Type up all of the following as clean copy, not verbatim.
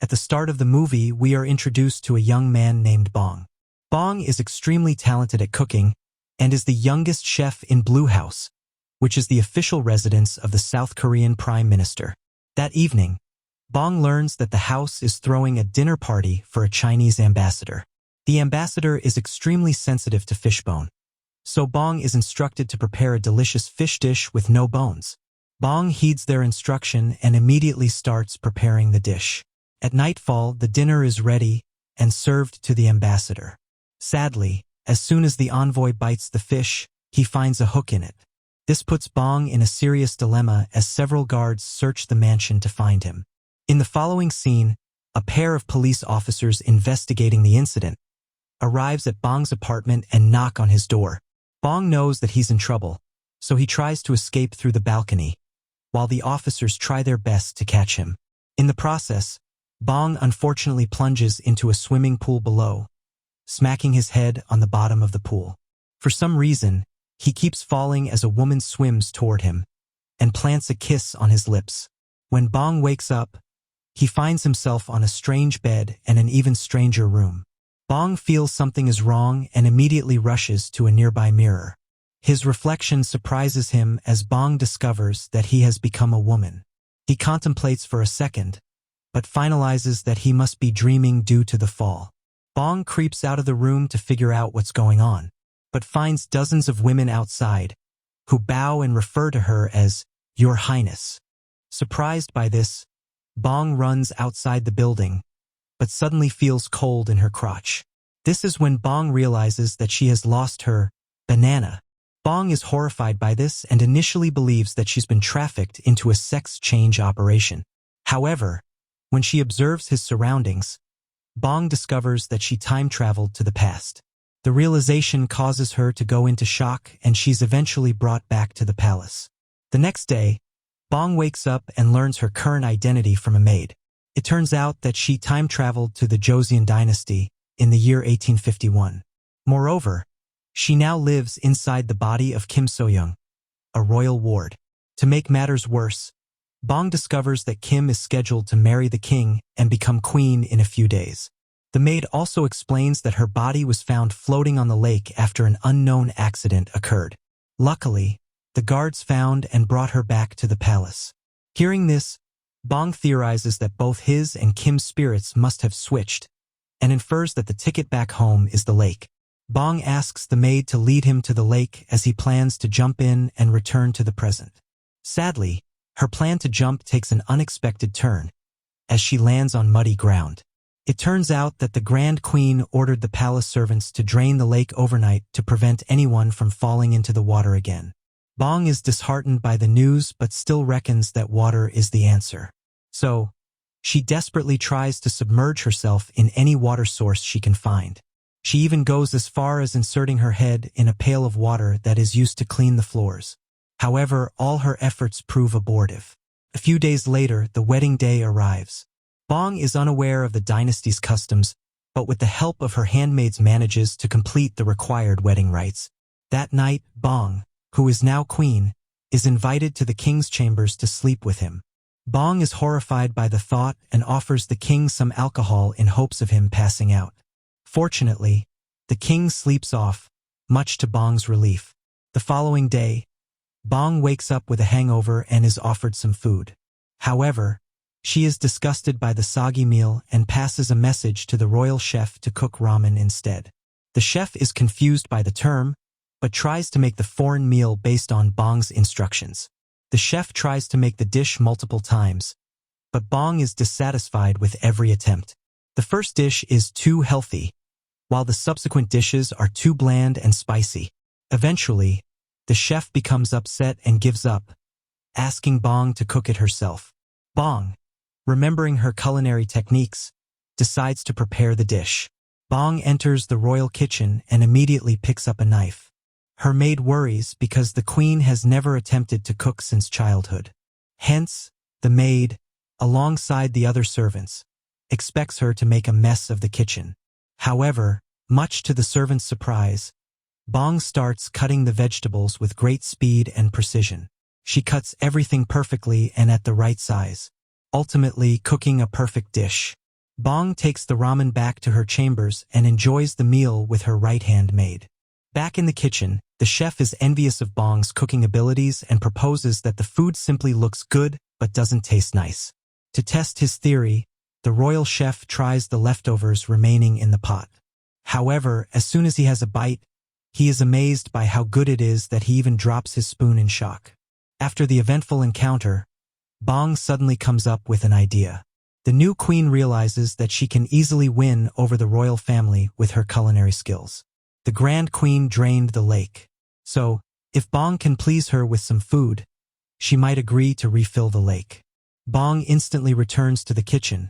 At the start of the movie, we are introduced to a young man named Bong. Bong is extremely talented at cooking and is the youngest chef in Blue House, which is the official residence of the South Korean Prime Minister. That evening, Bong learns that the house is throwing a dinner party for a Chinese ambassador. The ambassador is extremely sensitive to fish bone, so Bong is instructed to prepare a delicious fish dish with no bones. Bong heeds their instruction and immediately starts preparing the dish. At nightfall, the dinner is ready and served to the ambassador. Sadly, as soon as the envoy bites the fish, he finds a hook in it. This puts Bong in a serious dilemma as several guards search the mansion to find him. In the following scene, a pair of police officers investigating the incident arrives at Bong's apartment and knock on his door. Bong knows that he's in trouble, so he tries to escape through the balcony, while the officers try their best to catch him. In the process, Bong unfortunately plunges into a swimming pool below, smacking his head on the bottom of the pool. For some reason, he keeps falling as a woman swims toward him and plants a kiss on his lips. When Bong wakes up, he finds himself on a strange bed and an even stranger room. Bong feels something is wrong and immediately rushes to a nearby mirror. His reflection surprises him as Bong discovers that he has become a woman. He contemplates for a second, but finalizes that he must be dreaming due to the fall. Bong creeps out of the room to figure out what's going on, but finds dozens of women outside who bow and refer to her as Your Highness. Surprised by this, Bong runs outside the building, but suddenly feels cold in her crotch. This is when Bong realizes that she has lost her banana. Bong is horrified by this and initially believes that she's been trafficked into a sex change operation. However, when she observes his surroundings, Bong discovers that she time-traveled to the past. The realization causes her to go into shock and she's eventually brought back to the palace. The next day, Bong wakes up and learns her current identity from a maid. It turns out that she time-traveled to the Joseon dynasty in the year 1851. Moreover, she now lives inside the body of Kim So-young, a royal ward. To make matters worse, Bong discovers that Kim is scheduled to marry the king and become queen in a few days. The maid also explains that her body was found floating on the lake after an unknown accident occurred. Luckily, the guards found and brought her back to the palace. Hearing this, Bong theorizes that both his and Kim's spirits must have switched, and infers that the ticket back home is the lake. Bong asks the maid to lead him to the lake as he plans to jump in and return to the present. Sadly, her plan to jump takes an unexpected turn, as she lands on muddy ground. It turns out that the Grand Queen ordered the palace servants to drain the lake overnight to prevent anyone from falling into the water again. Bong is disheartened by the news but still reckons that water is the answer. So, she desperately tries to submerge herself in any water source she can find. She even goes as far as inserting her head in a pail of water that is used to clean the floors. However, all her efforts prove abortive. A few days later, the wedding day arrives. Bong is unaware of the dynasty's customs, but with the help of her handmaids manages to complete the required wedding rites. That night, Bong, who is now queen, is invited to the king's chambers to sleep with him. Bong is horrified by the thought and offers the king some alcohol in hopes of him passing out. Fortunately, the king sleeps off, much to Bong's relief. The following day, Bong wakes up with a hangover and is offered some food. However, she is disgusted by the soggy meal and passes a message to the royal chef to cook ramen instead. The chef is confused by the term, but tries to make the foreign meal based on Bong's instructions. The chef tries to make the dish multiple times, but Bong is dissatisfied with every attempt. The first dish is too healthy, while the subsequent dishes are too bland and spicy. Eventually, the chef becomes upset and gives up, asking Bong to cook it herself. Bong, remembering her culinary techniques, decides to prepare the dish. Bong enters the royal kitchen and immediately picks up a knife. Her maid worries because the queen has never attempted to cook since childhood. Hence, the maid, alongside the other servants, expects her to make a mess of the kitchen. However, much to the servants' surprise, Bong starts cutting the vegetables with great speed and precision. She cuts everything perfectly and at the right size, ultimately cooking a perfect dish. Bong takes the ramen back to her chambers and enjoys the meal with her right hand maid. Back in the kitchen, the chef is envious of Bong's cooking abilities and proposes that the food simply looks good but doesn't taste nice. To test his theory, the royal chef tries the leftovers remaining in the pot. However, as soon as he has a bite, he is amazed by how good it is that he even drops his spoon in shock. After the eventful encounter, Bong suddenly comes up with an idea. The new queen realizes that she can easily win over the royal family with her culinary skills. The Grand Queen drained the lake. So, if Bong can please her with some food, she might agree to refill the lake. Bong instantly returns to the kitchen,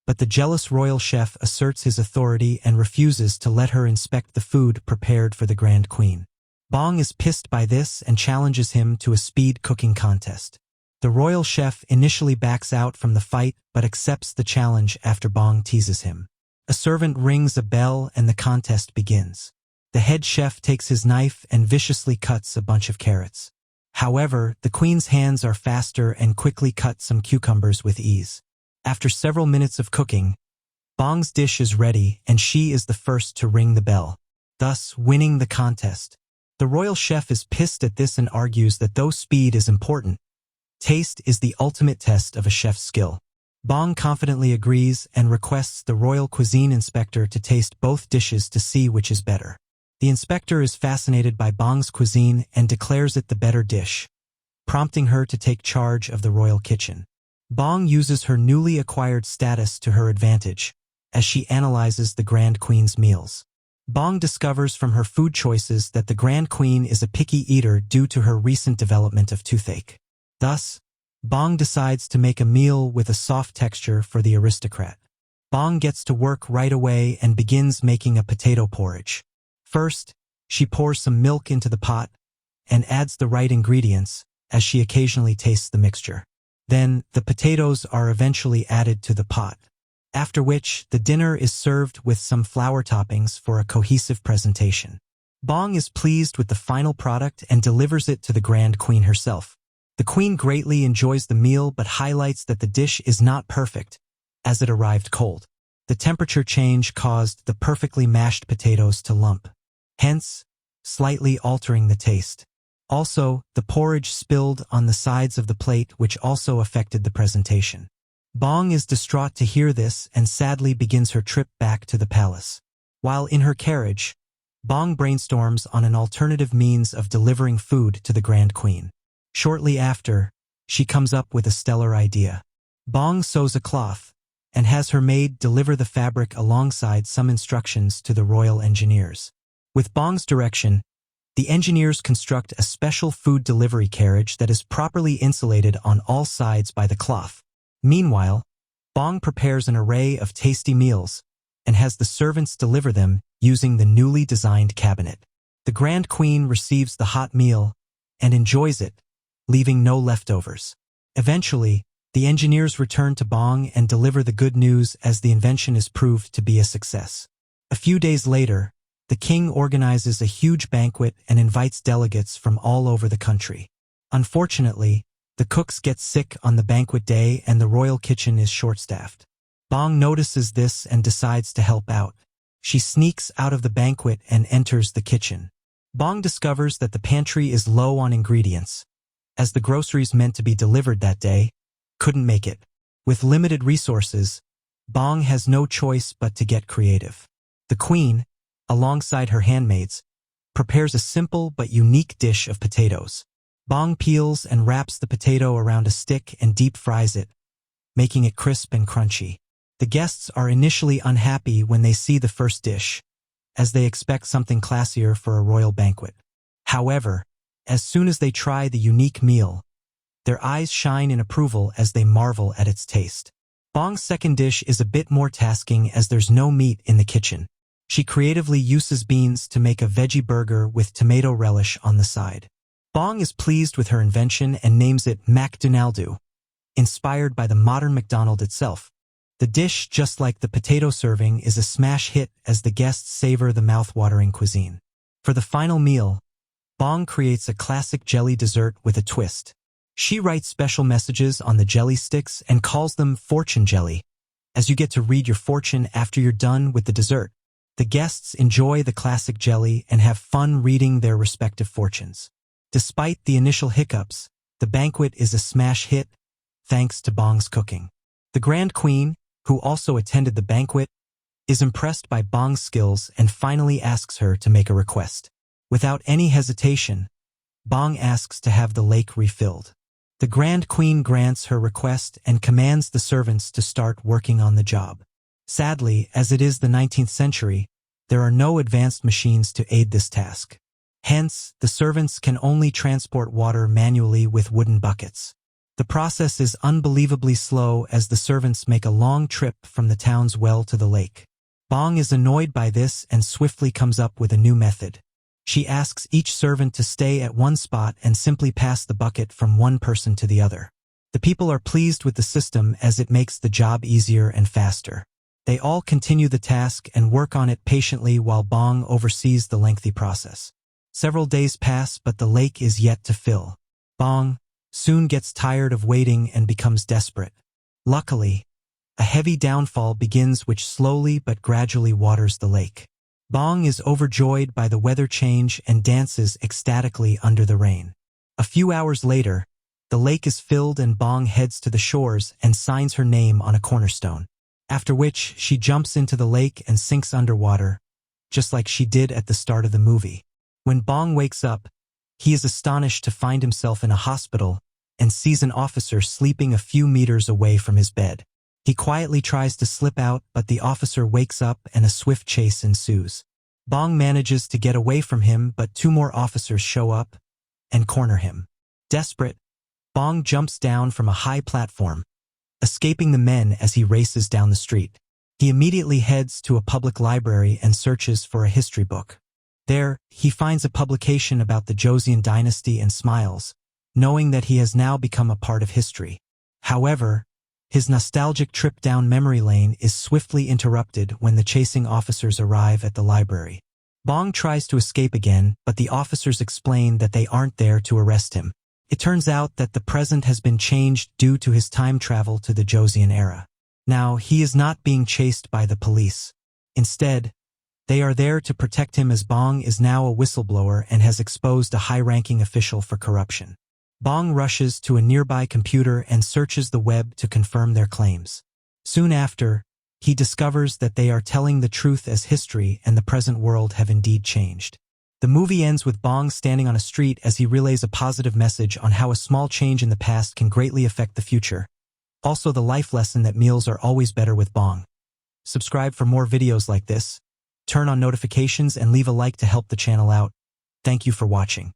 but the jealous royal chef asserts his authority and refuses to let her inspect the food prepared for the Grand Queen. Bong is pissed by this and challenges him to a speed cooking contest. The royal chef initially backs out from the fight but accepts the challenge after Bong teases him. A servant rings a bell and the contest begins. The head chef takes his knife and viciously cuts a bunch of carrots. However, the queen's hands are faster and quickly cut some cucumbers with ease. After several minutes of cooking, Bong's dish is ready and she is the first to ring the bell, thus winning the contest. The royal chef is pissed at this and argues that though speed is important, taste is the ultimate test of a chef's skill. Bong confidently agrees and requests the royal cuisine inspector to taste both dishes to see which is better. The inspector is fascinated by Bong's cuisine and declares it the better dish, prompting her to take charge of the royal kitchen. Bong uses her newly acquired status to her advantage as she analyzes the Grand Queen's meals. Bong discovers from her food choices that the Grand Queen is a picky eater due to her recent development of toothache. Thus, Bong decides to make a meal with a soft texture for the aristocrat. Bong gets to work right away and begins making a potato porridge. First, she pours some milk into the pot and adds the right ingredients as she occasionally tastes the mixture. Then, the potatoes are eventually added to the pot, after which the dinner is served with some flour toppings for a cohesive presentation. Bong is pleased with the final product and delivers it to the Grand Queen herself. The queen greatly enjoys the meal but highlights that the dish is not perfect, as it arrived cold. The temperature change caused the perfectly mashed potatoes to lump, hence, slightly altering the taste. Also, the porridge spilled on the sides of the plate, which also affected the presentation. Bong is distraught to hear this and sadly begins her trip back to the palace. While in her carriage, Bong brainstorms on an alternative means of delivering food to the Grand Queen. Shortly after, she comes up with a stellar idea. Bong sews a cloth and has her maid deliver the fabric alongside some instructions to the royal engineers. With Bong's direction, the engineers construct a special food delivery carriage that is properly insulated on all sides by the cloth. Meanwhile, Bong prepares an array of tasty meals and has the servants deliver them using the newly designed cabinet. The Grand Queen receives the hot meal and enjoys it, leaving no leftovers. Eventually, the engineers return to Bong and deliver the good news as the invention is proved to be a success. A few days later, the king organizes a huge banquet and invites delegates from all over the country. Unfortunately, the cooks get sick on the banquet day and the royal kitchen is short-staffed. Bong notices this and decides to help out. She sneaks out of the banquet and enters the kitchen. Bong discovers that the pantry is low on ingredients, as the groceries meant to be delivered that day couldn't make it. With limited resources, Bong has no choice but to get creative. The queen, alongside her handmaids, prepares a simple but unique dish of potatoes. Bong peels and wraps the potato around a stick and deep fries it, making it crisp and crunchy. The guests are initially unhappy when they see the first dish, as they expect something classier for a royal banquet. However, as soon as they try the unique meal, their eyes shine in approval as they marvel at its taste. Bong's second dish is a bit more tasking as there's no meat in the kitchen. She creatively uses beans to make a veggie burger with tomato relish on the side. Bong is pleased with her invention and names it McDonald, inspired by the modern McDonald itself. The dish, just like the potato serving, is a smash hit as the guests savor the mouth-watering cuisine. For the final meal, Bong creates a classic jelly dessert with a twist. She writes special messages on the jelly sticks and calls them fortune jelly, as you get to read your fortune after you're done with the dessert. The guests enjoy the classic jelly and have fun reading their respective fortunes. Despite the initial hiccups, the banquet is a smash hit, thanks to Bong's cooking. The Grand Queen, who also attended the banquet, is impressed by Bong's skills and finally asks her to make a request. Without any hesitation, Bong asks to have the lake refilled. The Grand Queen grants her request and commands the servants to start working on the job. Sadly, as it is the 19th century, there are no advanced machines to aid this task. Hence, the servants can only transport water manually with wooden buckets. The process is unbelievably slow as the servants make a long trip from the town's well to the lake. Bong is annoyed by this and swiftly comes up with a new method. She asks each servant to stay at one spot and simply pass the bucket from one person to the other. The people are pleased with the system as it makes the job easier and faster. They all continue the task and work on it patiently while Bong oversees the lengthy process. Several days pass, but the lake is yet to fill. Bong soon gets tired of waiting and becomes desperate. Luckily, a heavy downfall begins which slowly but gradually waters the lake. Bong is overjoyed by the weather change and dances ecstatically under the rain. A few hours later, the lake is filled and Bong heads to the shores and signs her name on a cornerstone. After which, she jumps into the lake and sinks underwater, just like she did at the start of the movie. When Bong wakes up, he is astonished to find himself in a hospital and sees an officer sleeping a few meters away from his bed. He quietly tries to slip out, but the officer wakes up and a swift chase ensues. Bong manages to get away from him, but two more officers show up and corner him. Desperate, Bong jumps down from a high platform, escaping the men as he races down the street. He immediately heads to a public library and searches for a history book. There, he finds a publication about the Joseon dynasty and smiles, knowing that he has now become a part of history. However, his nostalgic trip down memory lane is swiftly interrupted when the chasing officers arrive at the library. Bong tries to escape again, but the officers explain that they aren't there to arrest him. It turns out that the present has been changed due to his time travel to the Joseon era. Now, he is not being chased by the police. Instead, they are there to protect him as Bong is now a whistleblower and has exposed a high-ranking official for corruption. Bong rushes to a nearby computer and searches the web to confirm their claims. Soon after, he discovers that they are telling the truth as history and the present world have indeed changed. The movie ends with Bong standing on a street as he relays a positive message on how a small change in the past can greatly affect the future. Also the life lesson that meals are always better with Bong. Subscribe for more videos like this, turn on notifications and leave a like to help the channel out. Thank you for watching.